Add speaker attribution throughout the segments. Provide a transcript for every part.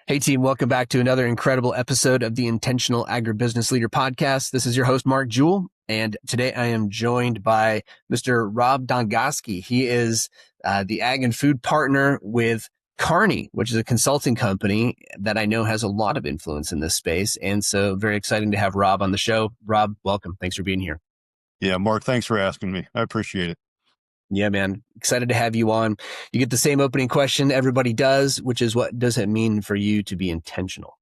Speaker 1: Hey team, welcome back to another incredible episode of the Intentional Agribusiness Leader podcast. This is your host, Mark Jewell, and today I am joined by Mr. Rob Dongoski. He is the ag and food partner with Kearney, which is a consulting company that I know has a lot of influence in this space. And so very exciting to have Rob on the show. Rob, welcome. Thanks for being here.
Speaker 2: Yeah, Mark, thanks for asking me. I appreciate it.
Speaker 1: Yeah, man. Excited to have you on. You get the same opening question everybody does, which is, what does it mean for you to be intentional?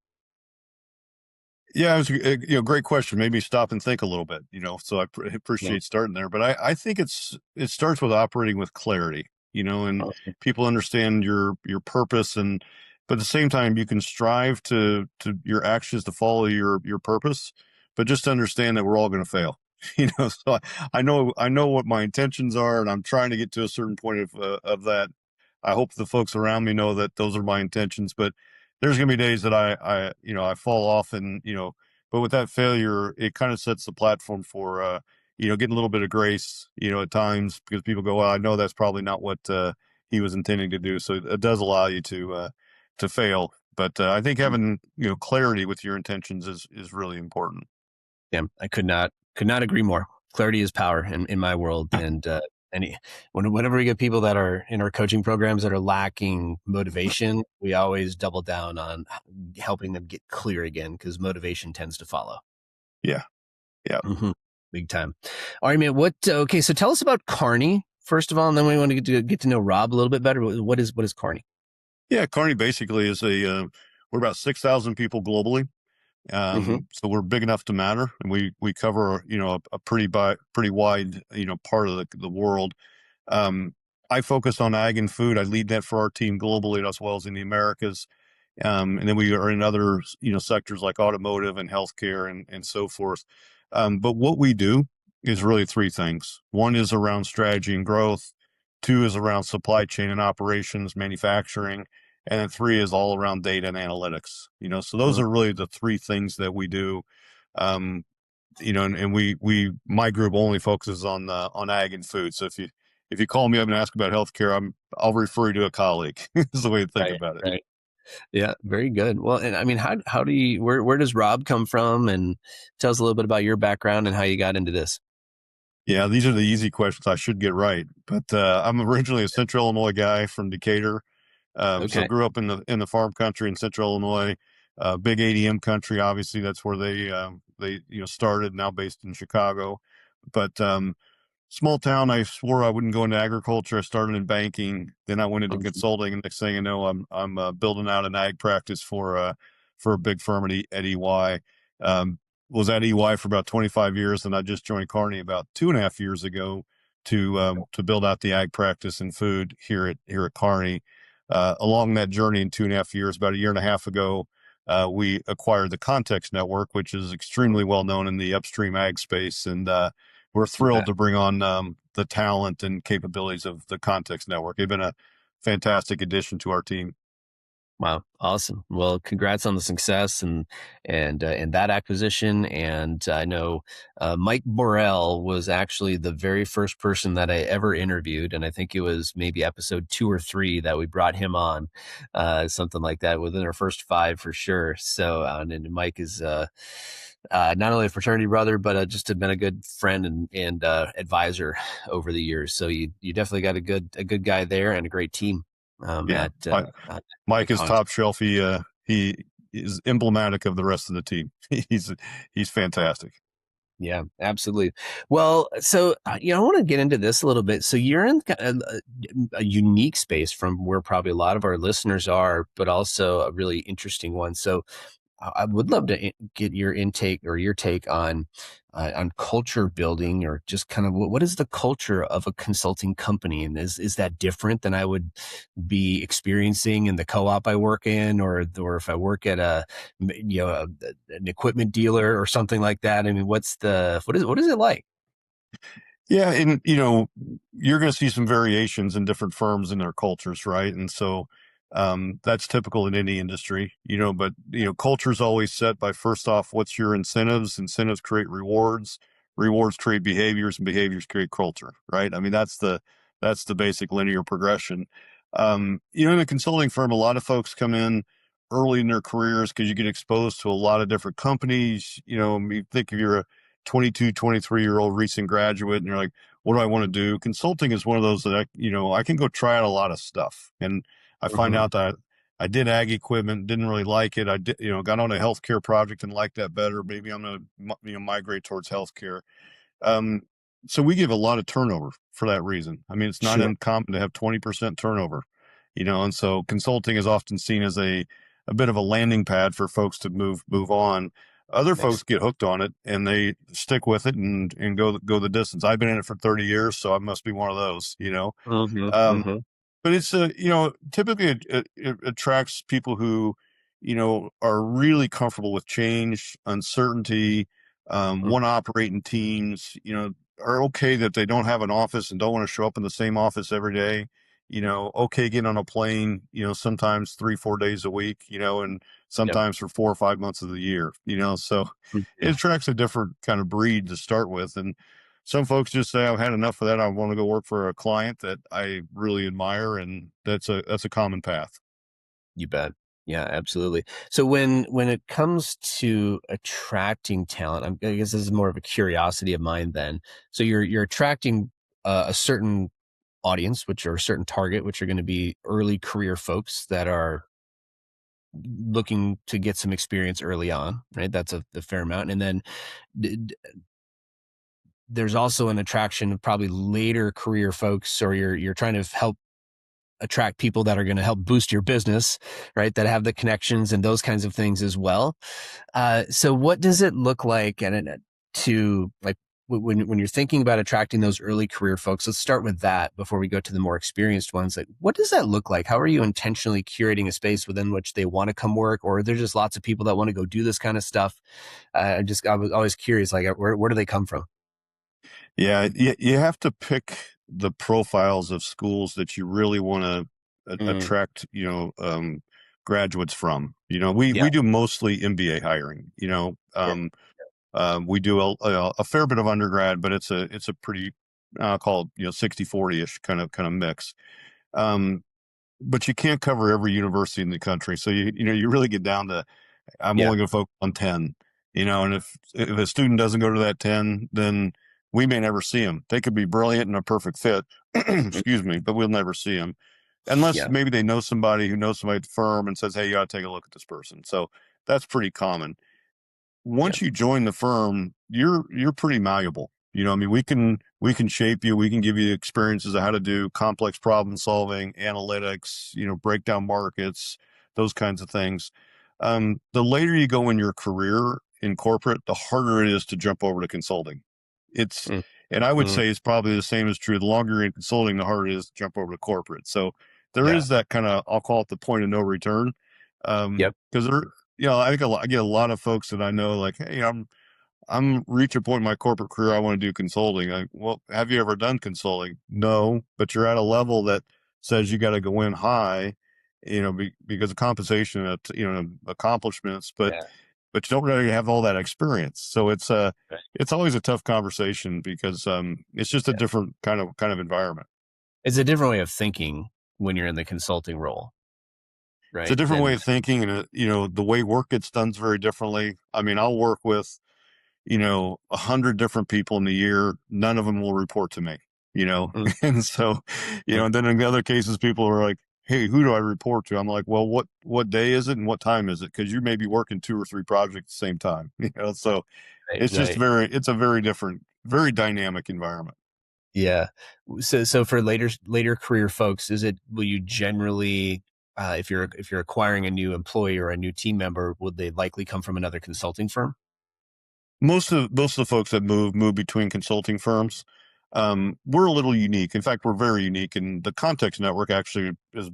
Speaker 2: Yeah, it was great question. Maybe stop and think a little bit. So I
Speaker 1: Yeah.
Speaker 2: appreciate starting there. But I think it starts with operating with clarity. And
Speaker 1: Awesome.
Speaker 2: people understand your purpose, but at the same time, you can strive to your actions to follow your purpose, but just understand that we're all going to fail. So I know what my intentions are, and I'm trying to get to a certain point of that. I hope the folks around me know that those are my intentions, but there's going to be days that I fall off, but with that failure, it kind of sets the platform for, getting a little bit of grace, at times, because people go, well, I know that's probably not what, he was intending to do. So it does allow you to fail. But, I think having, clarity with your intentions is really important.
Speaker 1: Yeah, I could not agree more. Clarity is power in my world. And whenever we get people that are in our coaching programs that are lacking motivation, we always double down on helping them get clear again, because motivation tends to follow.
Speaker 2: Yeah. Yeah.
Speaker 1: Mm-hmm. Big time. All right, man. Okay, so tell us about Kearney, first of all, and then we want to get to know Rob a little bit better. What is Kearney?
Speaker 2: Yeah. Kearney basically is we're about 6,000 people globally.
Speaker 1: Mm-hmm.
Speaker 2: So we're big enough to matter, and we cover, a pretty wide, part of the world. I focus on ag and food. I lead that for our team globally as well as in the Americas. And then we are in other, sectors like automotive and healthcare and so forth. But what we do is really three things. One is around strategy and growth. Two is around supply chain and operations, manufacturing. And then three is all around data and analytics. So those are really the three things that we do. Um, and my group only focuses on ag and food. So if you call me up and ask about healthcare, I'll refer you to a colleague. Is the way to think
Speaker 1: Right.
Speaker 2: about it.
Speaker 1: Right. Yeah, very good. Well, and I mean, how do you, where does Rob come from? And tell us a little bit about your background and how you got into this.
Speaker 2: Yeah, these are the easy questions I should get right. But I'm originally a Central Illinois guy from Decatur. So
Speaker 1: Okay.
Speaker 2: grew up in the farm country in Central Illinois, big ADM country. Obviously, that's where they started. Now based in Chicago, but small town. I swore I wouldn't go into agriculture. I started in banking, then I went into
Speaker 1: Awesome.
Speaker 2: consulting, and next thing you know, I'm building out an ag practice for a big firm at EY. Um, was at EY for about 25 years, and I just joined Kearney about 2.5 years ago to build out the ag practice in food here at Kearney. Along that journey in 2.5 years, about a year and a half ago, we acquired the Context Network, which is extremely well known in the upstream ag space, and we're
Speaker 1: You
Speaker 2: thrilled
Speaker 1: bet.
Speaker 2: to bring on the talent and capabilities of the Context Network. They've been a fantastic addition to our team.
Speaker 1: Wow, awesome. Well, congrats on the success and that acquisition. And I know Mike Borrell was actually the very first person that I ever interviewed, and I think it was maybe episode 2 or 3 that we brought him on, something like that, within our first 5 for sure. So, and Mike is not only a fraternity brother, but just been a good friend and advisor over the years. So you definitely got a good guy there and a great team
Speaker 2: Yeah,
Speaker 1: at
Speaker 2: Mike is
Speaker 1: Iconic.
Speaker 2: top shelf. He is emblematic of the rest of the team. He's fantastic.
Speaker 1: Yeah, absolutely. Well, so I want to get into this a little bit. So you're in a unique space from where probably a lot of our listeners are, but also a really interesting one. So I would love to get your intake or your take on culture building, or just kind of what is the culture of a consulting company, and is that different than I would be experiencing in the co-op I work in, or if I work at an equipment dealer or something like that. I mean, what is it like?
Speaker 2: Yeah, and you're going to see some variations in different firms and their cultures, right? And so that's typical in any industry, but culture is always set by, first off, what's your incentives? Incentives create rewards, rewards create behaviors, and behaviors create culture, right? I mean, that's the basic linear progression. In a consulting firm, a lot of folks come in early in their careers because you get exposed to a lot of different companies. You think if you're a 22, 23-year-old recent graduate and you're like, what do I want to do? Consulting is one of those that I can go try out a lot of stuff. And I find
Speaker 1: Hmm.
Speaker 2: out that I did ag equipment, didn't really like it. I did, got on a healthcare project and liked that better. Maybe I'm going to, migrate towards healthcare. Um, so we give a lot of turnover for that reason. I mean, it's not
Speaker 1: Sure.
Speaker 2: uncommon to have 20% turnover, and so consulting is often seen as a bit of a landing pad for folks to move on. Other folks
Speaker 1: Makes
Speaker 2: get hooked on it and they stick with it and go the distance. I've been in it for 30 years, so I must be one of those.
Speaker 1: hmm
Speaker 2: Um,
Speaker 1: hmm
Speaker 2: but it's typically it attracts people who are really comfortable with change, uncertainty, want to operate in teams, are okay that they don't have an office and don't want to show up in the same office every day, okay getting on a plane, sometimes 3-4 days a week, and
Speaker 1: Yep.
Speaker 2: sometimes for 4 or 5 months of the year, so it
Speaker 1: Mhm.
Speaker 2: attracts a different kind of breed to start with. And some folks just say, I've had enough of that. I want to go work for a client that I really admire. And that's a common path.
Speaker 1: You bet. Yeah, absolutely. So when it comes to attracting talent, I guess this is more of a curiosity of mine then. So you're attracting a certain audience, which are a certain target, which are going to be early career folks that are looking to get some experience early on, right? That's a fair amount. And then d- d- there's also an attraction of probably later career folks, or you're trying to help attract people that are going to help boost your business, right? That have the connections and those kinds of things as well. So what does it look like to like when you're thinking about attracting those early career folks? Let's start with that before we go to the more experienced ones. Like, what does that look like? How are you intentionally curating a space within which they want to come work, or are there just lots of people that want to go do this kind of stuff? I was always curious, like where do they come from?
Speaker 2: Yeah. You have to pick the profiles of schools that you really want to
Speaker 1: Mm,
Speaker 2: attract, graduates from. We
Speaker 1: yeah,
Speaker 2: do mostly MBA hiring,
Speaker 1: sure.
Speaker 2: we do a fair bit of undergrad, but it's a pretty, I'll call it, 60-40-ish kind of mix. Um, but you can't cover every university in the country. So you really get down to, I'm
Speaker 1: Yeah,
Speaker 2: only going to focus on 10, and if a student doesn't go to that 10, then we may never see them. They could be brilliant and a perfect fit,
Speaker 1: mm,
Speaker 2: excuse me, but we'll never see them unless
Speaker 1: yeah,
Speaker 2: maybe they know somebody who knows somebody at the firm and says, hey, you got to take a look at this person. So that's pretty common.
Speaker 1: yeah,
Speaker 2: Once you join the firm, you're pretty malleable. I mean, we can shape you. We can give you experiences of how to do complex problem solving, analytics, break down markets, those kinds of things. The later you go in your career in corporate, the harder it is to jump over to consulting. It's,
Speaker 1: mm,
Speaker 2: and I would
Speaker 1: mm,
Speaker 2: say it's probably the same as true. The longer you're in consulting, the harder it is to jump over to corporate. So there
Speaker 1: yeah,
Speaker 2: is that kind of, I'll call it the point of no return.
Speaker 1: yep,
Speaker 2: Because I think I get a lot of folks that I know like, hey, I'm reach a point in my corporate career I want to do consulting. Like, well, have you ever done consulting? No, but you're at a level that says you got to go in high, because of compensation, accomplishments, but
Speaker 1: yeah.
Speaker 2: but you don't really have all that experience. So
Speaker 1: Right.
Speaker 2: it's always a tough conversation because it's just a
Speaker 1: Yeah.
Speaker 2: different kind of environment.
Speaker 1: It's a different way of thinking when you're in the consulting role,
Speaker 2: It's a
Speaker 1: right?
Speaker 2: different way
Speaker 1: Then
Speaker 2: of thinking, and the way work gets done is very differently. I mean, I'll work with 100 different people in the year. None of them will report to me,
Speaker 1: mm,
Speaker 2: and so,
Speaker 1: mm,
Speaker 2: and then in the other cases, people are like, hey, who do I report to? I'm like, well, what day is it and what time is it? Because you may be working 2 or 3 projects at the same time, so
Speaker 1: right,
Speaker 2: it's
Speaker 1: right.
Speaker 2: it's a very different, very dynamic environment.
Speaker 1: Yeah. So for later career folks, will you generally if you're acquiring a new employee or a new team member, would they likely come from another consulting firm?
Speaker 2: Most of the folks that move between consulting firms. We're a little unique. In fact, we're very unique, and the Context Network actually has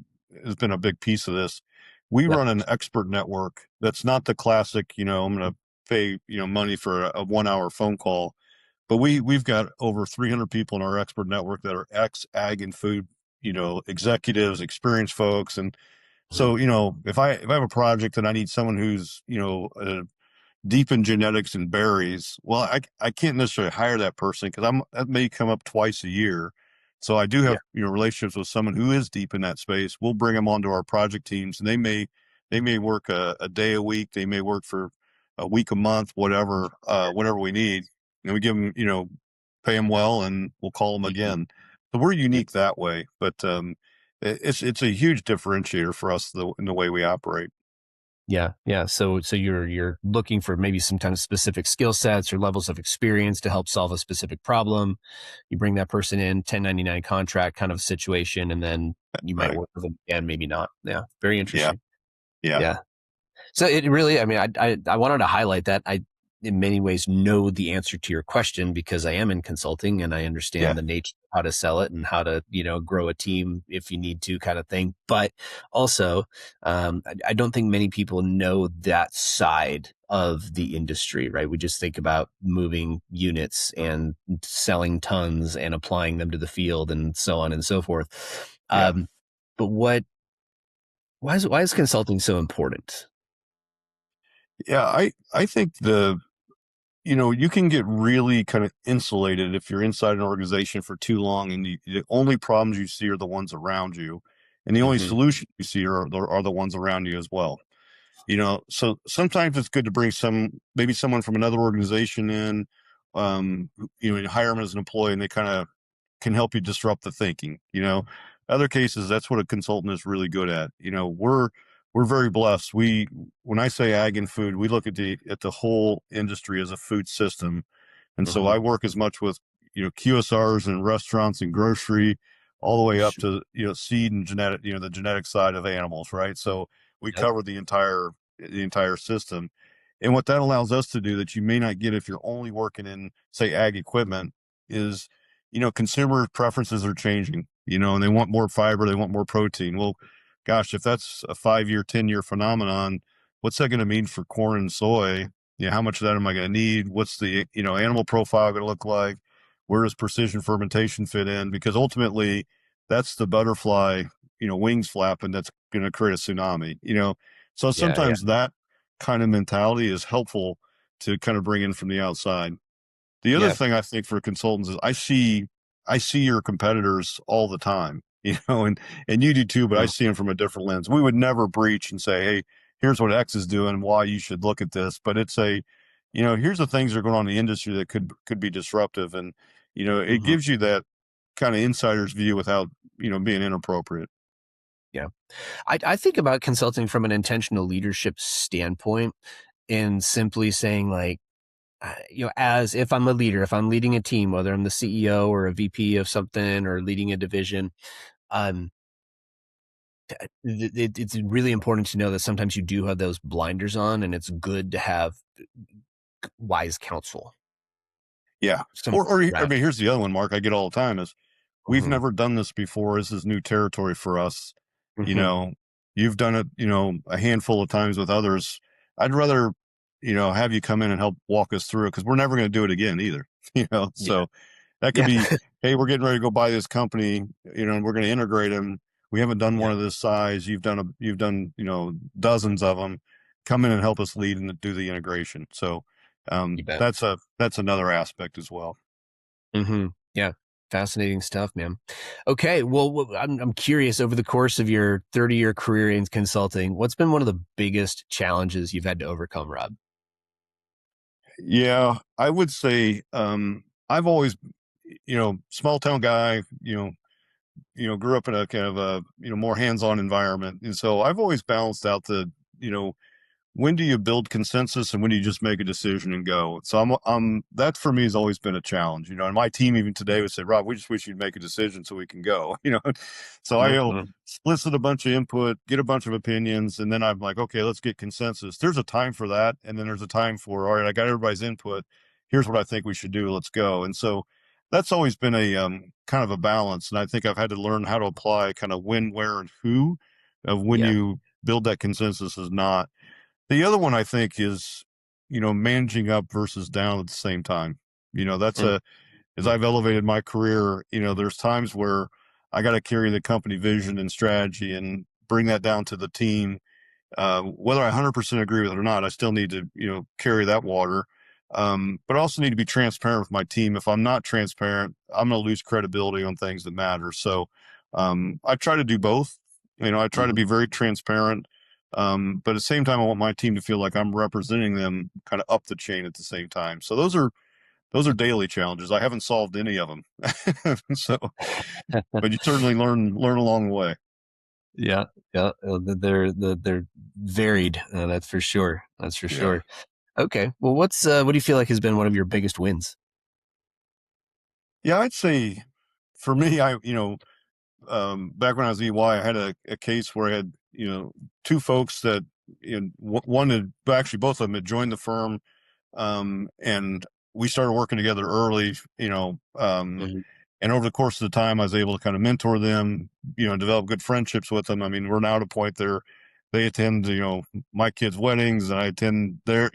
Speaker 2: been a big piece of this. We
Speaker 1: Yep.
Speaker 2: run an expert network that's not the classic. I'm going to pay money for a 1 hour phone call, but we've got over 300 people in our expert network that are ex ag and food executives, experienced folks, and
Speaker 1: Mhm.
Speaker 2: so if I have a project and I need someone who's deep in genetics and berries. Well, I can't necessarily hire that person because that may come up twice a year. So I do
Speaker 1: Yeah.
Speaker 2: have, relationships with someone who is deep in that space. We'll bring them onto our project teams and they may They may work a day a week. They may work for a week, a month, whatever we need. And we give them, pay them well, and we'll call them
Speaker 1: Mhm.
Speaker 2: again. So we're unique that way, but it's a huge differentiator for us in the way we operate.
Speaker 1: Yeah, yeah. So you're looking for maybe sometimes specific skill sets or levels of experience to help solve a specific problem. You bring that person in, 1099 contract kind of situation, and then you might
Speaker 2: Right.
Speaker 1: work with them again, maybe not. Yeah, very
Speaker 2: Yeah.
Speaker 1: interesting.
Speaker 2: Yeah.
Speaker 1: Yeah. So it really, I mean, I wanted to highlight that. I, in many ways, know the answer to your question because I am in consulting and I
Speaker 2: Yeah.
Speaker 1: understand the nature of how to sell it and how to, grow a team if you need to, kind of thing. But also, I don't think many people know that side of the industry, right? We just think about moving units and selling tons and applying them to the field and so on and so forth.
Speaker 2: Yeah.
Speaker 1: Um, but why is consulting so important?
Speaker 2: Yeah. I think you can get really kind of insulated if you're inside an organization for too long, and the only problems you see are the ones around you, and the only
Speaker 1: Hmm.
Speaker 2: solutions you see are the ones around you as well. So sometimes it's good to bring maybe someone from another organization in, you hire them as an employee, and they kind of can help you disrupt the thinking. Other cases, that's what a consultant is really good at. We're very blessed. When I say ag and food, we look at the whole industry as a food system. And so
Speaker 1: Hmm.
Speaker 2: I work as much with, QSRs and restaurants and grocery, all the way up to, seed and genetic, the genetic side of animals, right? So we
Speaker 1: Yep.
Speaker 2: cover the entire system. And what that allows us to do that you may not get if you're only working in, say, ag equipment is, consumer preferences are changing, and they want more fiber, they want more protein. Well, gosh, if that's a 5-year, 10-year phenomenon, what's that going to mean for corn and soy? How much of that am I going to need? What's the, animal profile going to look like? Where does precision fermentation fit in? Because ultimately, that's the butterfly, wings flapping that's going to create a tsunami. So
Speaker 1: Yeah, yeah.
Speaker 2: sometimes that kind of mentality is helpful to kind of bring in from the outside. The other
Speaker 1: Yeah.
Speaker 2: thing I think for consultants is I see your competitors all the time, and you do too, but I
Speaker 1: Mm,
Speaker 2: see them from a different lens. We would never breach and say, "Hey, here's what X is doing, and why you should look at this." But it's here's the things that are going on in the industry that could be disruptive, and it
Speaker 1: mhm.
Speaker 2: gives you that kind of insider's view without being inappropriate.
Speaker 1: Yeah. I think about consulting from an intentional leadership standpoint and simply saying like, as if I'm a leader, if I'm leading a team, whether I'm the CEO or a VP of something or leading a division, um, it's really important to know that sometimes you do have those blinders on and it's good to have wise counsel.
Speaker 2: Yeah,
Speaker 1: Some,
Speaker 2: or I
Speaker 1: right.
Speaker 2: mean, here's the other one, Mark. I get all the time is we've
Speaker 1: Hmm.
Speaker 2: never done this before. This is new territory for us. You
Speaker 1: Hmm.
Speaker 2: know, you've done it, a handful of times with others. I'd rather, have you come in and help walk us through it because we're never going to do it again either.
Speaker 1: Yeah.
Speaker 2: So that could
Speaker 1: Yeah.
Speaker 2: be, hey, we're getting ready to go buy this company, and we're going to integrate them. We haven't done
Speaker 1: Yeah.
Speaker 2: one of this size. You've done, dozens of them. Come in and help us lead and do the integration. So,
Speaker 1: You bet.
Speaker 2: that's another aspect as well.
Speaker 1: Yeah. Fascinating stuff, man. Okay. Well, I'm curious over the course of your 30-year career in consulting, what's been one of the biggest challenges you've had to overcome, Rob?
Speaker 2: Yeah, I would say I've always, small town guy, grew up in a kind of a, more hands-on environment. And so I've always balanced out you know, when do you build consensus and when do you just make a decision and go? So that for me has always been a challenge, and my team even today would say, Rob, we just wish you'd make a decision so we can go, so I'll
Speaker 1: Mm-hmm.
Speaker 2: solicit a bunch of input, get a bunch of opinions, and then I'm like, okay, let's get consensus. There's a time for that. And then there's a time for, all right, I got everybody's input. Here's what I think we should do. Let's go. And so that's always been a kind of a balance. And I think I've had to learn how to apply kind of when, where, and who of when
Speaker 1: Yeah.
Speaker 2: you build that consensus is not. The other one I think is, managing up versus down at the same time. That's as
Speaker 1: Mm-hmm.
Speaker 2: I've elevated my career, there's times where I got to carry the company vision and strategy and bring that down to the team. Whether I 100% agree with it or not, I still need to, carry that water. But I also need to be transparent with my team. If I'm not transparent, I'm going to lose credibility on things that matter. So, I try to do both. I try to
Speaker 1: Mm-hmm.
Speaker 2: be very transparent But at the same time, I want my team to feel like I'm representing them kind of up the chain at the same time. So those are daily challenges. I haven't solved any of them. So, but you certainly learn along the way.
Speaker 1: Yeah, yeah, they're varied. That's for sure. That's for
Speaker 2: Yeah.
Speaker 1: sure. Okay, well, what do you feel like has been one of your biggest wins?
Speaker 2: Yeah, I'd say for me, back when I was EY, I had a case where I had, two folks that, one had actually both of them had joined the firm, and we started working together early,
Speaker 1: Mhm,
Speaker 2: and over the course of the time, I was able to kind of mentor them, develop good friendships with them. I mean, we're now at a point there, they attend, my kids' weddings, and I attend their,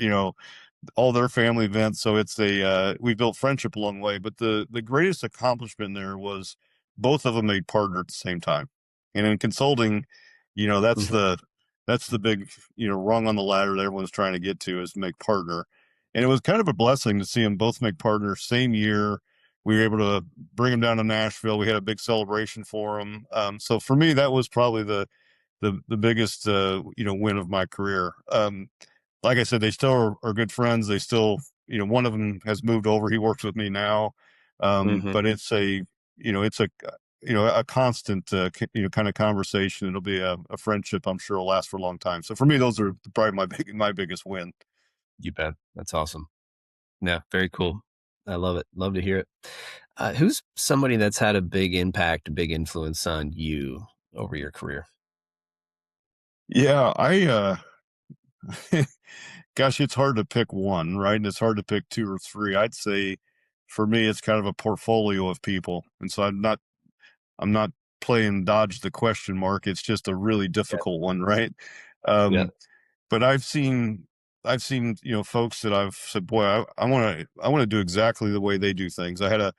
Speaker 2: all their family events. So it's we built friendship along the way. But the greatest accomplishment there was both of them made partner at the same time. And in consulting, you know, that's
Speaker 1: mhm,
Speaker 2: the that's the big, rung on the ladder that everyone's trying to get to is make partner. And it was kind of a blessing to see them both make partner same year. We were able to bring them down to Nashville. We had a big celebration for them. So for me, that was probably the biggest win of my career. Like I said, they still are good friends. They still, one of them has moved over. He works with me now.
Speaker 1: mhm.
Speaker 2: But it's a constant, kind of conversation. It'll be a friendship. I'm sure will last for a long time. So for me, those are probably my biggest win.
Speaker 1: You bet. That's awesome. Yeah, very cool. I love it. Love to hear it. Who's somebody that's had a big impact, a big influence on you over your career?
Speaker 2: Yeah, gosh, it's hard to pick one, right? And it's hard to pick two or three. I'd say for me, it's kind of a portfolio of people. And so I'm not playing dodge the question mark. It's just a really
Speaker 1: Yeah,
Speaker 2: difficult one, right?
Speaker 1: yeah.
Speaker 2: Um, but I've seen, folks that I've said, boy, I want to do exactly the way they do things. I had a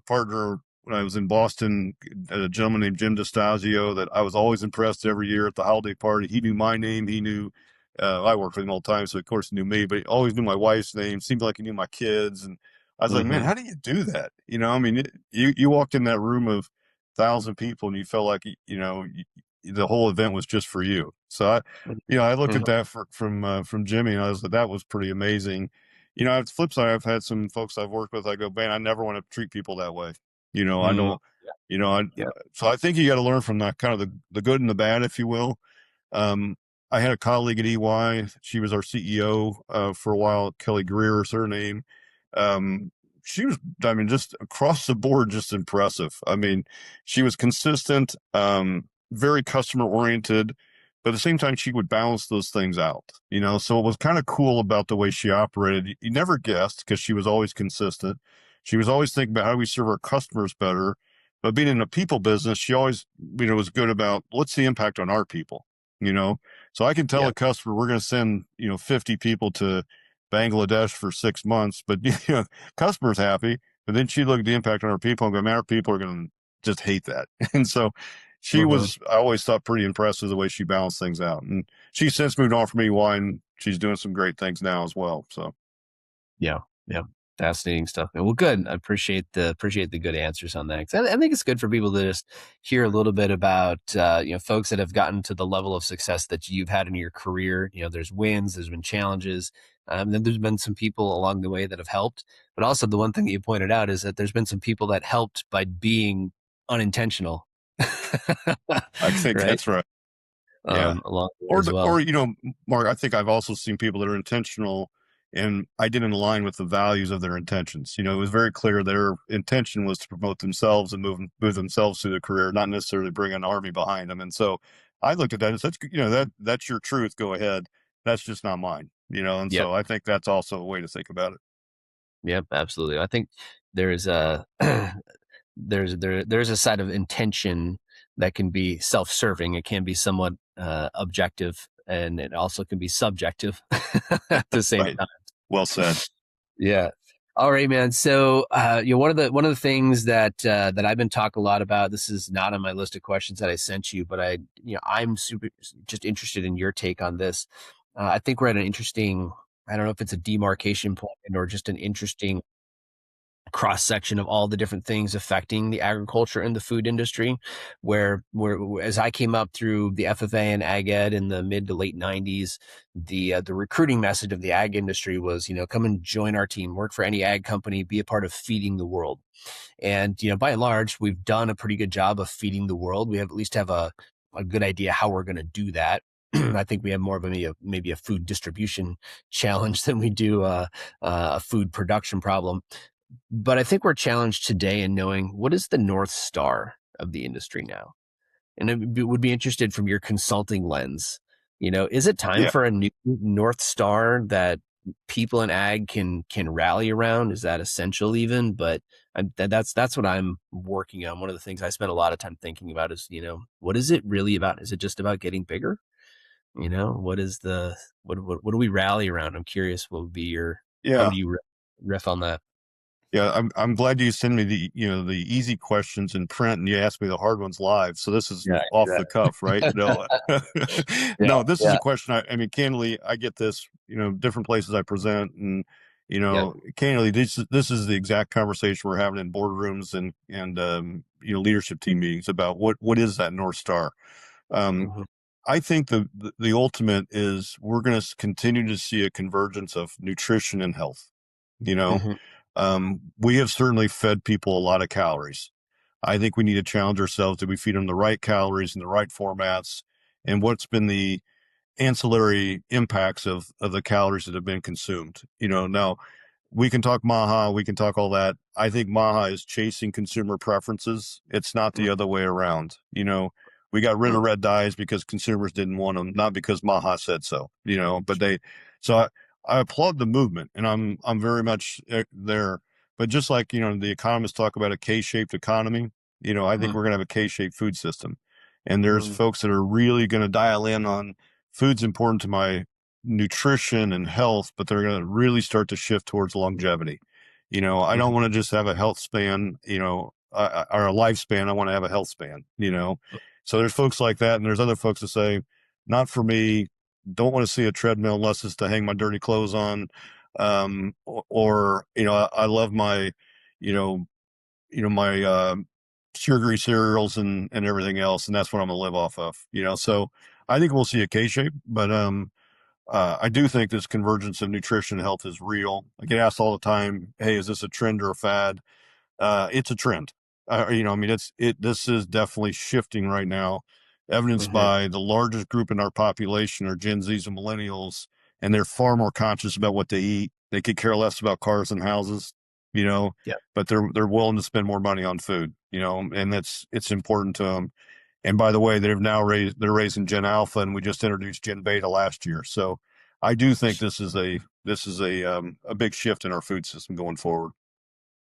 Speaker 2: partner when I was in Boston, a gentleman named Jim DeStasio that I was always impressed every year at the holiday party. He knew my name. He knew, I worked with him all the time. So of course he knew me, but he always knew my wife's name. Seemed like he knew my kids. And I was like, man,
Speaker 1: Hmm.
Speaker 2: how do you do that? I mean, you walked in that room of 1,000 people and you felt like, the whole event was just for you. So I looked
Speaker 1: Hmm.
Speaker 2: at that from Jimmy, and I was like, that was pretty amazing. On the flip side, I've had some folks I've worked with. I go, man, I never want to treat people that way. I
Speaker 1: Hmm.
Speaker 2: don't. I
Speaker 1: Yeah.
Speaker 2: so I think you got to learn from that kind of the good and the bad, if you will. Um, I had a colleague at EY. She was our CEO for a while. Kelly Greer is her name. Um, she was, I mean, just across the board, just impressive. I mean, she was consistent, very customer oriented, but at the same time, she would balance those things out. So it was kind of cool about the way she operated. You never guessed because she was always consistent. She was always thinking about how do we serve our customers better. But being in a people business, she always, was good about what's the impact on our people you know so I can tell
Speaker 1: Yeah.
Speaker 2: a customer we're going to send 50 people to Bangladesh for 6 months, but customer's happy. But then she looked at the impact on our people and go, man, our people are going to just hate that. And so she
Speaker 1: Hmm.
Speaker 2: was, I always thought, pretty impressed with the way she balanced things out. And she's since moved on from EY, and she's doing some great things now as well. So
Speaker 1: Yeah. Yeah. Fascinating stuff. Well, good. I appreciate the good answers on that. 'Cause I think it's good for people to just hear a little bit about folks that have gotten to the level of success that you've had in your career. There's wins, there's been challenges, then there's been some people along the way that have helped. But also the one thing that you pointed out is that there's been some people that helped by being unintentional,
Speaker 2: I think
Speaker 1: right?
Speaker 2: that's right. Yeah.
Speaker 1: Along the way
Speaker 2: Or
Speaker 1: as well.
Speaker 2: Mark, I think I've also seen people that are intentional and I didn't align with the values of their intentions. It was very clear their intention was to promote themselves and move themselves through their career, not necessarily bring an army behind them. And so I looked at that as that's your truth. Go ahead. That's just not mine. And
Speaker 1: Yep.
Speaker 2: so I think that's also a way to think about it.
Speaker 1: Yep. Absolutely. I think there's a there's a side of intention that can be self-serving. It can be somewhat objective, and it also can be subjective at the same
Speaker 2: Right.
Speaker 1: time.
Speaker 2: Well said.
Speaker 1: Yeah. All right, man. So, one of the things that I've been talking a lot about. This is not on my list of questions that I sent you, but I'm super just interested in your take on this. I think we're at an interesting. I don't know if it's a demarcation point or just an interesting cross section of all the different things affecting the agriculture and the food industry. Where as I came up through the FFA and ag ed in the mid to late '90s, the recruiting message of the ag industry was, come and join our team, work for any ag company, be a part of feeding the world. And, by and large, we've done a pretty good job of feeding the world. We have at least have a good idea how we're going to do that. I think we have more of maybe a food distribution challenge than we do a food production problem. But I think we're challenged today in knowing what is the North Star of the industry now. And I would be interested from your consulting lens. Is it time
Speaker 2: Yeah.
Speaker 1: for a new North Star that people in ag can rally around? Is that essential even? But that's what I'm working on. One of the things I spend a lot of time thinking about is, what is it really about? Is it just about getting bigger? What is what do we rally around? I'm curious. What would be how
Speaker 2: Yeah.
Speaker 1: would you riff on that?
Speaker 2: Yeah, I'm glad you send me the easy questions in print and you ask me the hard ones live. So this is
Speaker 1: Yeah,
Speaker 2: off the
Speaker 1: exactly.
Speaker 2: cuff, right? No,
Speaker 1: Yeah,
Speaker 2: no, this is
Speaker 1: yeah,
Speaker 2: a question. I mean, candidly, I get this, different places I present, and
Speaker 1: yeah.
Speaker 2: candidly, this is the exact conversation we're having in boardrooms and leadership team meetings about what is that North Star. Um,
Speaker 1: Hmm.
Speaker 2: I think the ultimate is we're going to continue to see a convergence of nutrition and health. You know,
Speaker 1: Hmm.
Speaker 2: we have certainly fed people a lot of calories. I think we need to challenge ourselves. Did we feed them the right calories in the right formats? And what's been the ancillary impacts of the calories that have been consumed? Now we can talk Maha, we can talk all that. I think Maha is chasing consumer preferences. It's not the other way around. We got rid of red dyes because consumers didn't want them, not because Maha said so, but so I applaud the movement and I'm very much there. But just like, the economists talk about a K-shaped economy, I think we're going to have a K-shaped food system. And there's
Speaker 1: Hmm.
Speaker 2: folks that are really going to dial in on food's important to my nutrition and health, but they're going to really start to shift towards longevity. I don't want to just have a health span, or a lifespan. I want to have a health span. So there's folks like that. And there's other folks that say, not for me, don't want to see a treadmill unless it's to hang my dirty clothes on. I love my, you know, my, sugary cereals and everything else. And that's what I'm going to live off of. So I think we'll see a K shape, but, I do think this convergence of nutrition and health is real. I get asked all the time, "Hey, is this a trend or a fad?" It's a trend. I mean, this is definitely shifting right now, evidenced
Speaker 1: Hmm.
Speaker 2: by the largest group in our population are Gen Zs and millennials, and they're far more conscious about what they eat. They could care less about cars and houses, you know,
Speaker 1: Yeah.
Speaker 2: but they're willing to spend more money on food, and it's important to them. And by the way, they're raising Gen Alpha, and we just introduced Gen Beta last year. So I do think this is a big shift in our food system going forward.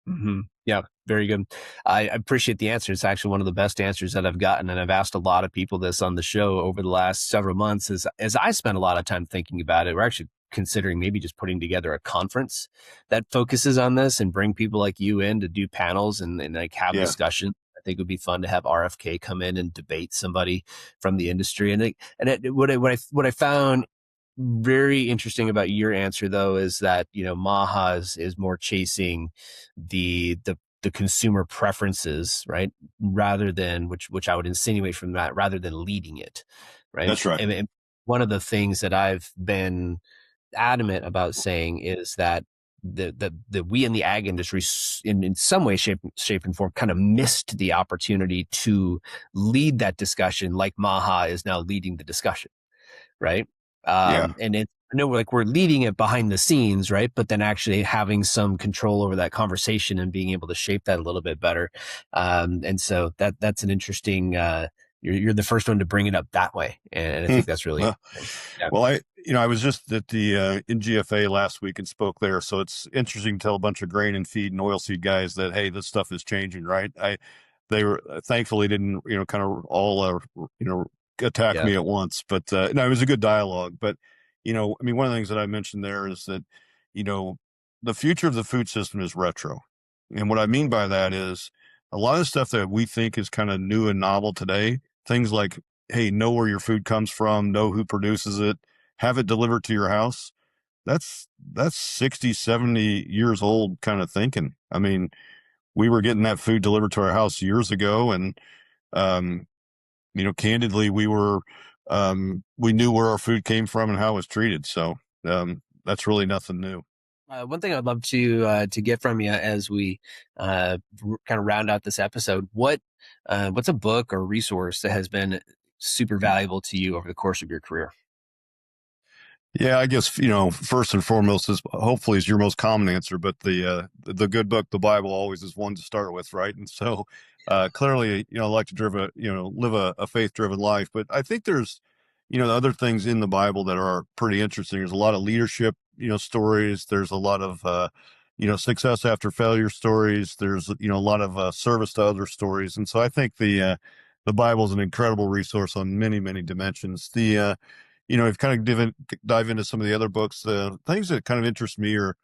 Speaker 1: Hmm. Yeah, very good. I appreciate the answer. It's actually one of the best answers that I've gotten, and I've asked a lot of people this on the show over the last several months. As I spent a lot of time thinking about it, we're actually considering maybe just putting together a conference that focuses on this and bring people like you in to do panels and like have
Speaker 2: Yeah.
Speaker 1: discussion. I think it would be fun to have RFK come in and debate somebody from the industry. What I found very interesting about your answer though is that Maha is more chasing the consumer preferences, right, rather than which I would insinuate from that, rather than leading it, right.
Speaker 2: That's right.
Speaker 1: And one of the things that I've been adamant about saying is that the we in the ag industry in some way shape and form kind of missed the opportunity to lead that discussion like Maha is now leading the discussion, right?
Speaker 2: Yeah.
Speaker 1: And I know we're leading it behind the scenes, right? But then actually having some control over that conversation and being able to shape that a little bit better. And so that's an interesting. You're the first one to bring it up that way, and I
Speaker 2: Hmm.
Speaker 1: think that's really
Speaker 2: Well,
Speaker 1: interesting. Yeah,
Speaker 2: well, I was just at the NGFA last week and spoke there, so it's interesting to tell a bunch of grain and feed and oilseed guys that hey, this stuff is changing, right? They were thankfully didn't kind of all attack
Speaker 1: yeah.
Speaker 2: me at once, but no, it was a good dialogue. But I mean, one of the things that I mentioned there is that you know the future of the food system is retro, and what I mean by that is a lot of the stuff that we think is kind of new and novel today, things like hey, know where your food comes from, know who produces it, have it delivered to your house. that's 60, 70 years old kind of thinking. I mean, we were getting that food delivered to our house years ago, and um, candidly, we knew where our food came from and how it was treated. So that's really nothing new.
Speaker 1: One thing I'd love to get from you as we kind of round out this episode, what's a book or resource that has been super valuable to you over the course of your career?
Speaker 2: Yeah, I guess, first and foremost is hopefully is your most common answer, but the good book, the Bible, always is one to start with, right? And so clearly, I like to live a faith-driven life, but I think there's, other things in the Bible that are pretty interesting. There's a lot of leadership, stories. There's a lot of success after failure stories. There's, a lot of service to other stories. And so I think the Bible is an incredible resource on many, many dimensions. If kind of dive into some of the other books, things that kind of interest me are,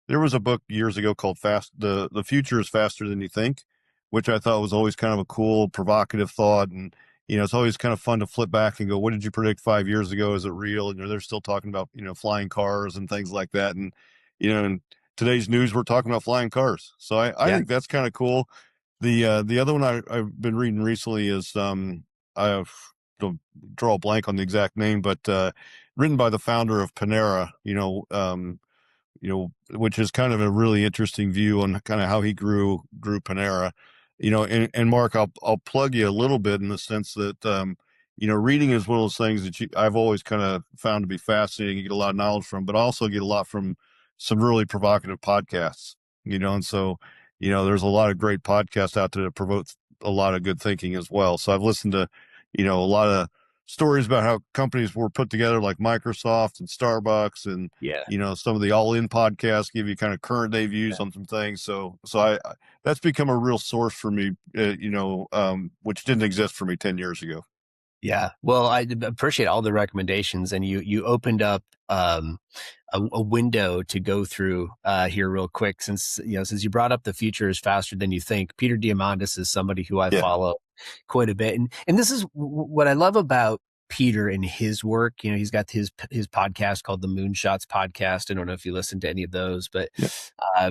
Speaker 2: there was a book years ago called The Future is Faster Than You Think, which I thought was always kind of a cool, provocative thought. And, it's always kind of fun to flip back and go, what did you predict 5 years ago? Is it real? And they're still talking about, flying cars and things like that. And, in today's news, we're talking about flying cars. So I
Speaker 1: Yeah.
Speaker 2: think that's kind of cool. The other one I've been reading recently is, I've don't draw a blank on the exact name, but written by the founder of Panera, which is kind of a really interesting view on kind of how he grew Panera. And Mark, I'll plug you a little bit in the sense that reading is one of those things that I've always kind of found to be fascinating. You get a lot of knowledge from, but also get a lot from some really provocative podcasts. And so there's a lot of great podcasts out there that provoke a lot of good thinking as well. So I've listened to a lot of stories about how companies were put together, like Microsoft and Starbucks, and
Speaker 1: Yeah.
Speaker 2: some of the All In podcasts give you kind of current day views on some things. So I that's become a real source for me, which didn't exist for me 10 years ago.
Speaker 1: Yeah. Well, I appreciate all the recommendations, and you opened up a window to go through here real quick, since you brought up the future is faster than you think. Peter Diamandis is somebody who I
Speaker 2: Yeah.
Speaker 1: follow quite a bit, and this is what I love about Peter and his work. He's got his podcast called the Moonshots Podcast. I don't know if you listen to any of those, but
Speaker 2: Yeah.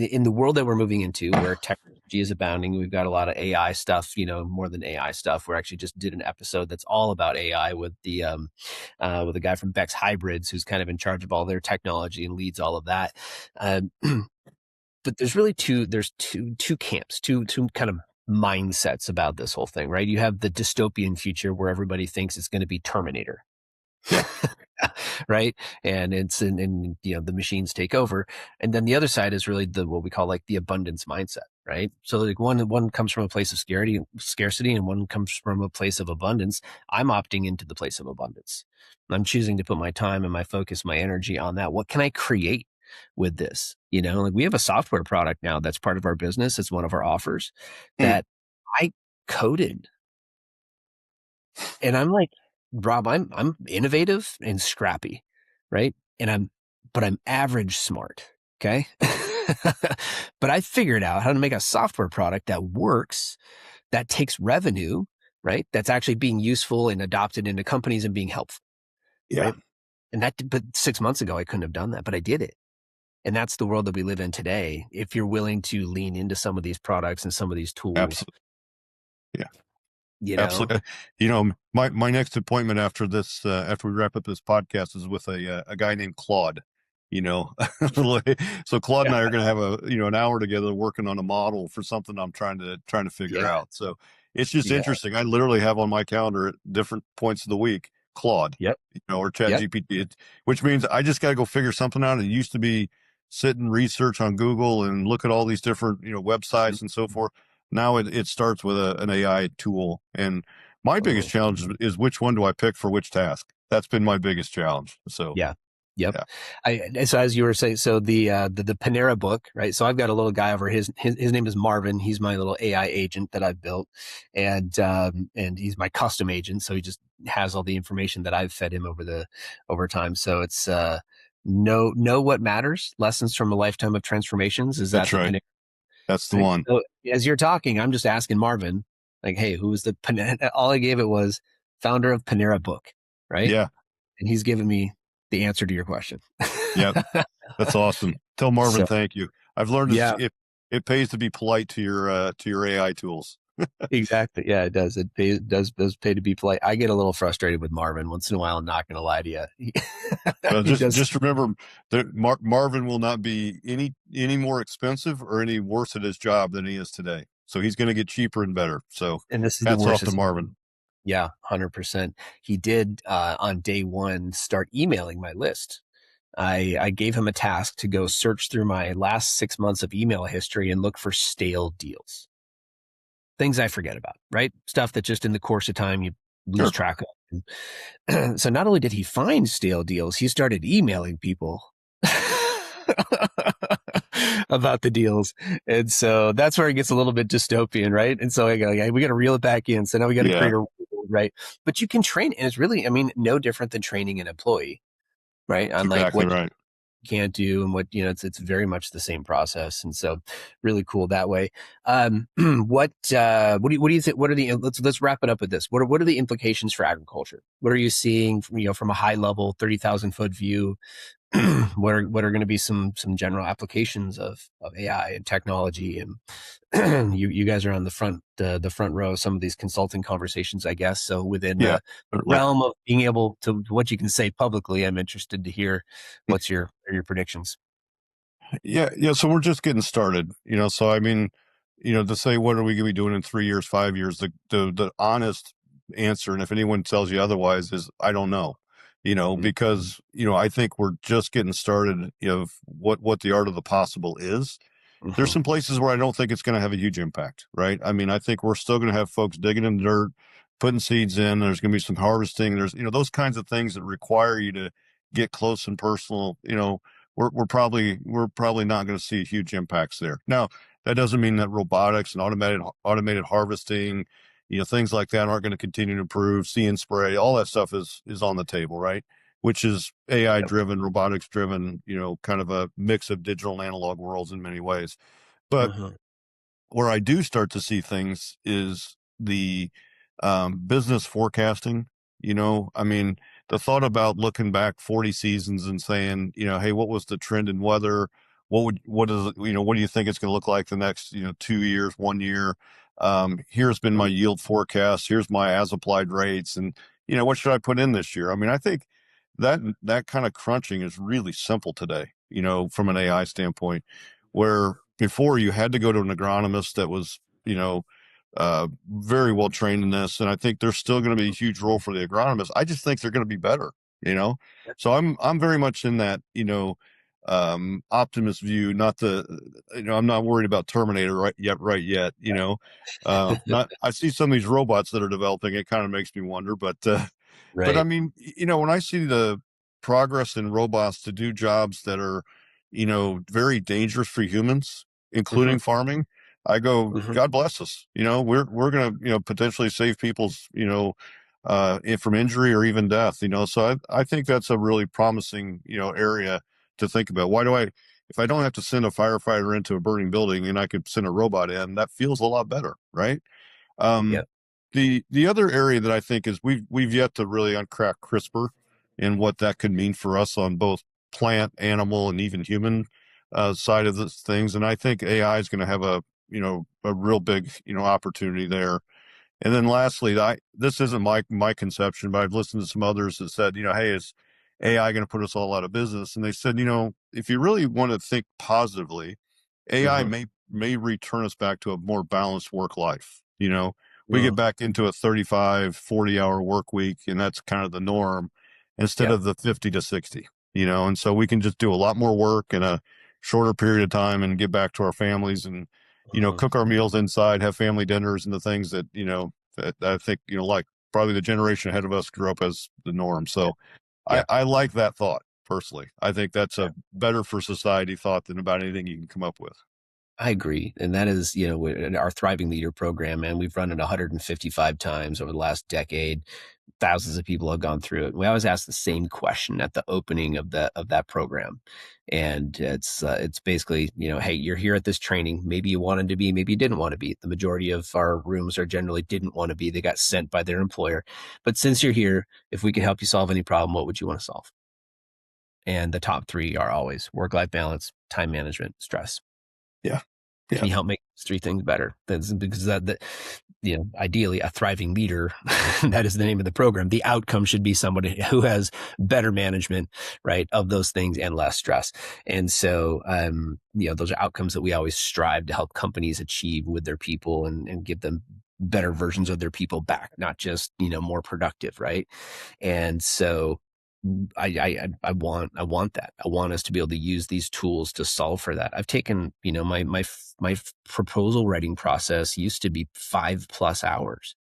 Speaker 1: in the world that we're moving into, where technology is abounding, we've got a lot of AI stuff. More than AI stuff. We actually just did an episode that's all about AI with the guy from Beck's Hybrids, who's kind of in charge of all their technology and leads all of that. Um, but there's two camps, two kind of mindsets about this whole thing, right? You have the dystopian future where everybody thinks it's going to be Terminator.
Speaker 2: Yeah.
Speaker 1: Right. And and the machines take over. And then the other side is really what we call like the abundance mindset. Right. So like one comes from a place of scarcity, and one comes from a place of abundance. I'm opting into the place of abundance. I'm choosing to put my time and my focus, my energy on that. What can I create with this? Like we have a software product now that's part of our business. It's one of our offers
Speaker 2: Mm.
Speaker 1: that I coded. And I'm like, Rob, I'm innovative and scrappy, right? But I'm average smart. Okay. But I figured out how to make a software product that works, that takes revenue, right? That's actually being useful and adopted into companies and being helpful,
Speaker 2: Yeah.
Speaker 1: right? But 6 months ago, I couldn't have done that, but I did it. And that's the world that we live in today. If you're willing to lean into some of these products and some of these tools,
Speaker 2: Absolutely. Yeah.
Speaker 1: you know,
Speaker 2: Absolutely. My next appointment after this, after we wrap up this podcast, is with a guy named Claude. You know, so Claude and
Speaker 1: yeah,
Speaker 2: I are going to have an hour together working on a model for something I'm trying to figure
Speaker 1: yeah,
Speaker 2: out. So it's just
Speaker 1: yeah,
Speaker 2: interesting. I literally have on my calendar at different points of the week Claude,
Speaker 1: yep,
Speaker 2: or Chat
Speaker 1: yep.
Speaker 2: GPT, which means I just got to go figure something out. It used to be sit and research on Google and look at all these different websites and so forth. Now it starts with an AI tool. And my biggest
Speaker 1: Totally.
Speaker 2: challenge is which one do I pick for which task? That's been my biggest challenge. So,
Speaker 1: Yeah. Yep.
Speaker 2: yeah.
Speaker 1: So as you were saying, so the Panera book, right? So I've got a little guy over his name is Marvin. He's my little AI agent that I've built, and he's my custom agent. So he just has all the information that I've fed him over time. So it's know what matters. Lessons from a lifetime of transformations. Is that
Speaker 2: That's
Speaker 1: the
Speaker 2: right.
Speaker 1: Panera?
Speaker 2: That's the
Speaker 1: Right.
Speaker 2: one.
Speaker 1: So as you're talking, I'm just asking Marvin, like, hey, who was the Panera? All I gave it was founder of Panera book, right?
Speaker 2: Yeah.
Speaker 1: And he's giving me the answer to your question.
Speaker 2: Yep. That's awesome. Tell Marvin
Speaker 1: So
Speaker 2: thank you. I've learned
Speaker 1: yeah,
Speaker 2: it pays to be polite to your AI tools.
Speaker 1: exactly. Yeah, it does. Does pay to be polite. I get a little frustrated with Marvin once in a while. I'm not going to lie to you.
Speaker 2: Well,
Speaker 1: He does.
Speaker 2: just remember that Marvin will not be any more expensive or any worse at his job than he is today. So he's going to get cheaper and better. So
Speaker 1: And this is the
Speaker 2: hats
Speaker 1: worst.
Speaker 2: off to Marvin.
Speaker 1: Yeah, 100%. He did on day one start emailing my list. I gave him a task to go search through my last 6 months of email history and look for stale deals, things I forget about, right? Stuff that just in the course of time you lose
Speaker 2: Sure.
Speaker 1: track of. So not only did he find stale deals, he started emailing people about the deals. And so that's where it gets a little bit dystopian, right? And so I go, yeah, we got to reel it back in. So now we got to
Speaker 2: Yeah,
Speaker 1: create a rule, right? But you can train, and it's really, I mean, no different than training an employee, right?
Speaker 2: that's
Speaker 1: On like
Speaker 2: exactly
Speaker 1: what
Speaker 2: right.
Speaker 1: can't do and what it's very much the same process, and so really cool that way. What do you think, what are the, let's wrap it up with this. What are the implications for agriculture? What are you seeing from, from a high level 30,000 foot view? What are going to be some general applications of AI and technology? And you guys are on the front row of some of these consulting conversations, I guess. So within
Speaker 2: Yeah,
Speaker 1: the
Speaker 2: certainly.
Speaker 1: realm of being able to what you can say publicly, I'm interested to hear what's your predictions.
Speaker 2: Yeah, yeah. So we're just getting started, So I mean, to say what are we going to be doing in 3 years, 5 years, the honest answer, and if anyone tells you otherwise, is I don't know, because I think we're just getting started of what the art of the possible is. There's
Speaker 1: Mm-hmm.
Speaker 2: some places where I don't think it's going to have a huge impact, right? I mean, I think we're still going to have folks digging in the dirt, putting seeds in. There's going to be some harvesting. There's, those kinds of things that require you to get close and personal. We're probably not going to see huge impacts there. Now, that doesn't mean that robotics and automated harvesting, things like that aren't going to continue to improve. See and spray, all that stuff is on the table, right? Which is AI
Speaker 1: Yep.
Speaker 2: driven, robotics driven, kind of a mix of digital and analog worlds in many ways. But
Speaker 1: Uh-huh.
Speaker 2: where I do start to see things is the business forecasting. I mean, the thought about looking back 40 seasons and saying, hey, what was the trend in weather? What do you think it's going to look like the next, 2 years, 1 year? Here's been my yield forecast. Here's my as applied rates. And, what should I put in this year? I mean, I think that kind of crunching is really simple today, from an AI standpoint, where before you had to go to an agronomist that was, very well trained in this. And I think there's still going to be a huge role for the agronomists. I just think they're going to be better, you know? So I'm very much in that, optimist view, not the, I'm not worried about Terminator right yet, not, I see some of these robots that are developing. It kind of makes me wonder, but I
Speaker 1: Right.
Speaker 2: mean, when I see the progress in robots to do jobs that are, very dangerous for humans,
Speaker 1: Mm-hmm.
Speaker 2: including farming, I go,
Speaker 1: Mm-hmm.
Speaker 2: God bless us. We're gonna, potentially save people's, from injury or even death. So I think that's a really promising, area to think about. If I don't have to send a firefighter into a burning building and I could send a robot in, that feels a lot better, right? Um,
Speaker 1: Yep.
Speaker 2: the other area that I think is we've yet to really uncrack CRISPR and what that could mean for us on both plant, animal, and even human side of this things. And I think AI is going to have a real big opportunity there. And then lastly, this isn't my conception, but I've listened to some others that said, hey, is AI going to put us all out of business? And they said, if you really want to think positively, AI
Speaker 1: Mm-hmm.
Speaker 2: may return us back to a more balanced work life. We get
Speaker 1: Mm.
Speaker 2: back into a 35, 40-hour work week, and that's kind of the norm instead
Speaker 1: Yep.
Speaker 2: of the 50 to 60, and so we can just do a lot more work in a shorter period of time and get back to our families and,
Speaker 1: Mm-hmm.
Speaker 2: cook our meals inside, have family dinners and the things that, that I think, like probably the generation ahead of us grew up as the norm. So
Speaker 1: Yep.
Speaker 2: I like that thought personally. I think that's a better for society thought than about anything you can come up with.
Speaker 1: I agree. And that is, in our Thriving Leader program, and we've run it 155 times over the last decade. Thousands of people have gone through it. We always ask the same question at the opening of that program. And it's basically, hey, you're here at this training. Maybe you wanted to be, maybe you didn't want to be. The majority of our rooms are generally didn't want to be. They got sent by their employer. But since you're here, if we can help you solve any problem, what would you want to solve? And the top three are always work-life balance, time management, stress.
Speaker 2: Yeah.
Speaker 1: Can
Speaker 2: Yeah.
Speaker 1: you help make those three things better? That's because ideally a thriving leader, that is the name of the program. The outcome should be somebody who has better management, right, of those things and less stress. And so, those are outcomes that we always strive to help companies achieve with their people and give them better versions of their people back, not just, more productive, right? And so I want that. I want us to be able to use these tools to solve for that. I've taken, my proposal writing process used to be 5+ hours.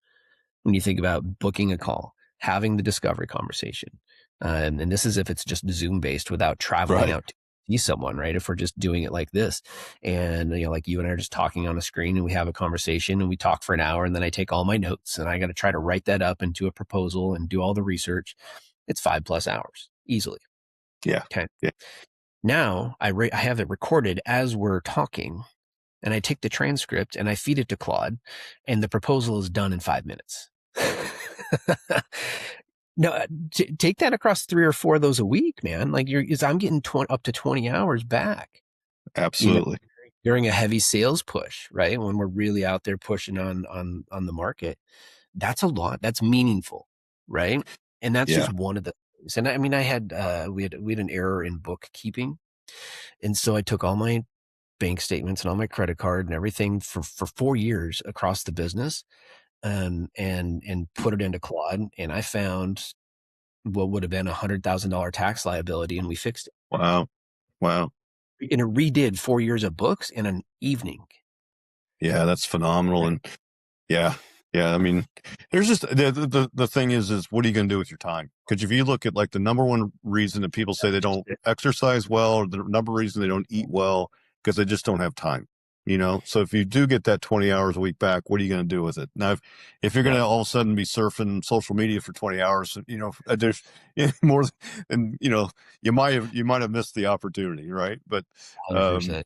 Speaker 1: When you think about booking a call, having the discovery conversation, and this is if it's just Zoom based without traveling
Speaker 2: Right.
Speaker 1: out to see someone, right? If we're just doing it like this, and like you and I are just talking on a screen, and we have a conversation, and we talk for an hour, and then I take all my notes, and I got to try to write that up into a proposal and do all the research. It's 5+ hours easily.
Speaker 2: Yeah.
Speaker 1: Okay.
Speaker 2: Yeah.
Speaker 1: Now I have it recorded as we're talking, and I take the transcript and I feed it to Claude, and the proposal is done in 5 minutes. No, take that across 3 or 4 of those a week, man. Like I'm getting up to 20 hours back, you know,
Speaker 2: Absolutely.
Speaker 1: during a heavy sales push, right? When we're really out there pushing on the market. That's a lot. That's meaningful, right? And that's
Speaker 2: Yeah.
Speaker 1: just one of the things. And I mean, we had an error in bookkeeping, and so I took all my bank statements and all my credit card and everything for 4 years across the business, and put it into Claude, and I found what would have been $100,000 tax liability, and we fixed
Speaker 2: Wow. Wow.
Speaker 1: it. And it redid 4 years of books in an evening.
Speaker 2: Yeah, that's phenomenal. And yeah, yeah. I mean, there's just the thing is what are you going to do with your time? Because if you look at like the number one reason that people say they don't exercise well, or the number reason they don't eat well, because they just don't have time. So if you do get that 20 hours a week back, what are you going to do with it? Now, if you're going
Speaker 1: Yep,
Speaker 2: to all of a sudden be surfing social media for 20 hours, there's more than, you might have missed the opportunity. Right. Um,
Speaker 1: 100%.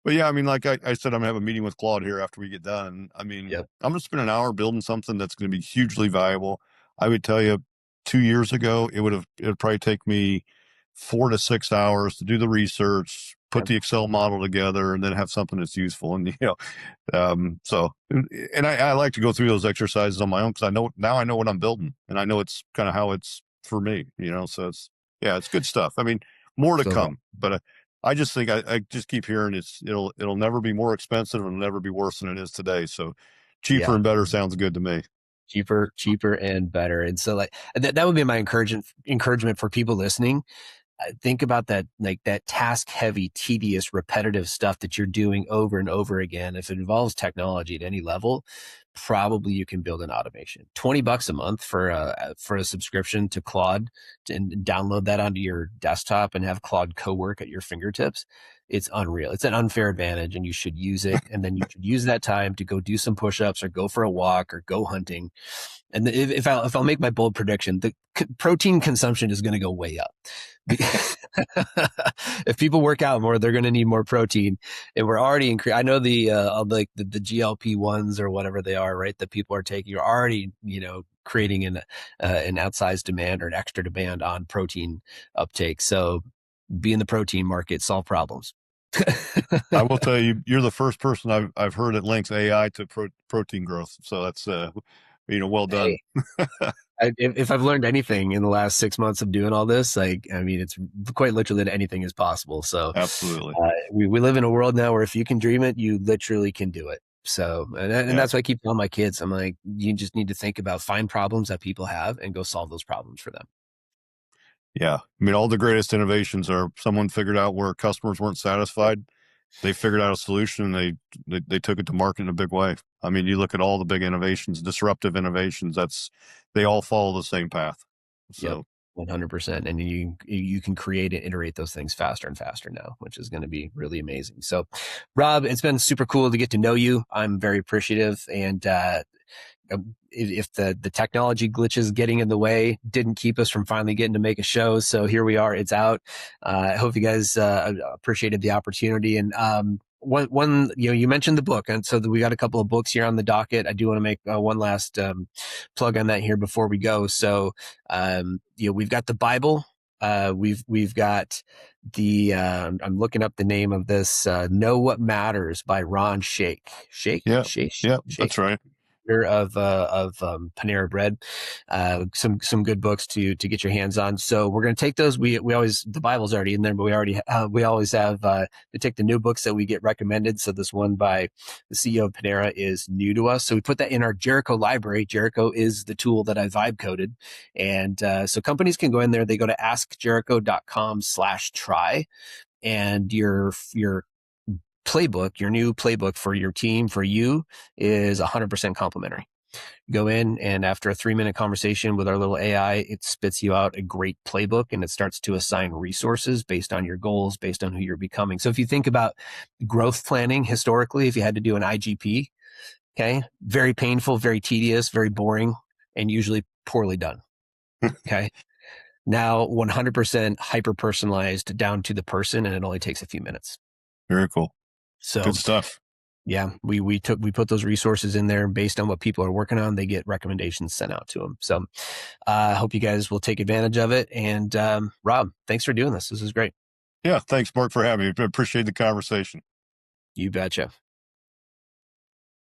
Speaker 2: but yeah, I mean, like I said, I'm gonna have a meeting with Claude here after we get done. I mean,
Speaker 1: Yep,
Speaker 2: I'm gonna spend an hour building something that's gonna be hugely valuable. I would tell you 2 years ago, it would probably take me 4 to 6 hours to do the research, put
Speaker 1: yep,
Speaker 2: the Excel model together, and then have something that's useful. And and I like to go through those exercises on my own because I know what I'm building, and I know it's kind of how it's for me. So it's good stuff. I mean, more to
Speaker 1: so
Speaker 2: come, but. I just think I just keep hearing it'll never be more expensive. It'll never be worse than it is today. So cheaper
Speaker 1: yeah.
Speaker 2: and better sounds good to me.
Speaker 1: Cheaper and better. And so like that would be my encouragement for people listening. Think about that, like that task heavy, tedious, repetitive stuff that you're doing over and over again. If it involves technology at any level, probably you can build an automation. $20 a month for a subscription to Claude, and download that onto your desktop and have Claude co-work at your fingertips. It's unreal. It's an unfair advantage, and you should use it. And then you should use that time to go do some push-ups or go for a walk or go hunting. And if I'll make my bold prediction, the protein consumption is going to go way up. If people work out more, they're going to need more protein, and we're already I know the GLP-1s or whatever they are, right? That people are taking are already creating an outsized demand or an extra demand on protein uptake. So be in the protein market, solve problems.
Speaker 2: I will tell you, you're the first person I've heard that links AI to protein growth. So that's well done.
Speaker 1: Hey, if I've learned anything in the last 6 months of doing all this, like, I mean, it's quite literally that anything is possible. So
Speaker 2: Absolutely.
Speaker 1: we live in a world now where if you can dream it, you literally can do it. So, and
Speaker 2: Yeah.
Speaker 1: that's why I keep telling my kids, I'm like, you just need to think about, find problems that people have and go solve those problems for them.
Speaker 2: Yeah. I mean, all the greatest innovations are someone figured out where customers weren't satisfied. They figured out a solution and they took it to market in a big way. I mean, you look at all the big innovations, disruptive innovations, they all follow the same path.
Speaker 1: Yep.
Speaker 2: So
Speaker 1: 100%. And you can create and iterate those things faster and faster now, which is going to be really amazing. So, Rob, it's been super cool to get to know you. I'm very appreciative. And if the technology glitches getting in the way didn't keep us from finally getting to make a show, so here we are. It's out. I hope you guys appreciated the opportunity. And one you mentioned the book, and so we got a couple of books here on the docket. I do want to make one last plug on that here before we go. So we've got the Bible We've got the I'm looking up the name of this Know What Matters by Ron Shake.
Speaker 2: Yeah, yeah,
Speaker 1: Shake
Speaker 2: that's right.
Speaker 1: of Panera Bread. Some good books to get your hands on. So we're going to take those. We always the Bible's already in there, but we always have to take the new books that we get recommended. So this one by the CEO of Panera is new to us. So we put that in our Jericho library. Jericho is the tool that I vibe coded, and so companies can go in there. They go to askjericho.com/try, and your playbook, your new playbook for your team, for you, is 100% complimentary. Go in, and after a 3-minute conversation with our little AI, it spits you out a great playbook, and it starts to assign resources based on your goals, based on who you're becoming. So if you think about growth planning historically, if you had to do an IGP, okay, very painful, very tedious, very boring, and usually poorly done. Okay. Now 100% hyper personalized down to the person, and it only takes a few minutes.
Speaker 2: Very cool.
Speaker 1: So
Speaker 2: Good stuff.
Speaker 1: yeah, we put those resources in there based on what people are working on. They get recommendations sent out to them. So I hope you guys will take advantage of it. And Rob, thanks for doing this. This is great.
Speaker 2: Yeah, thanks, Mark, for having me. I appreciate the conversation.
Speaker 1: You betcha.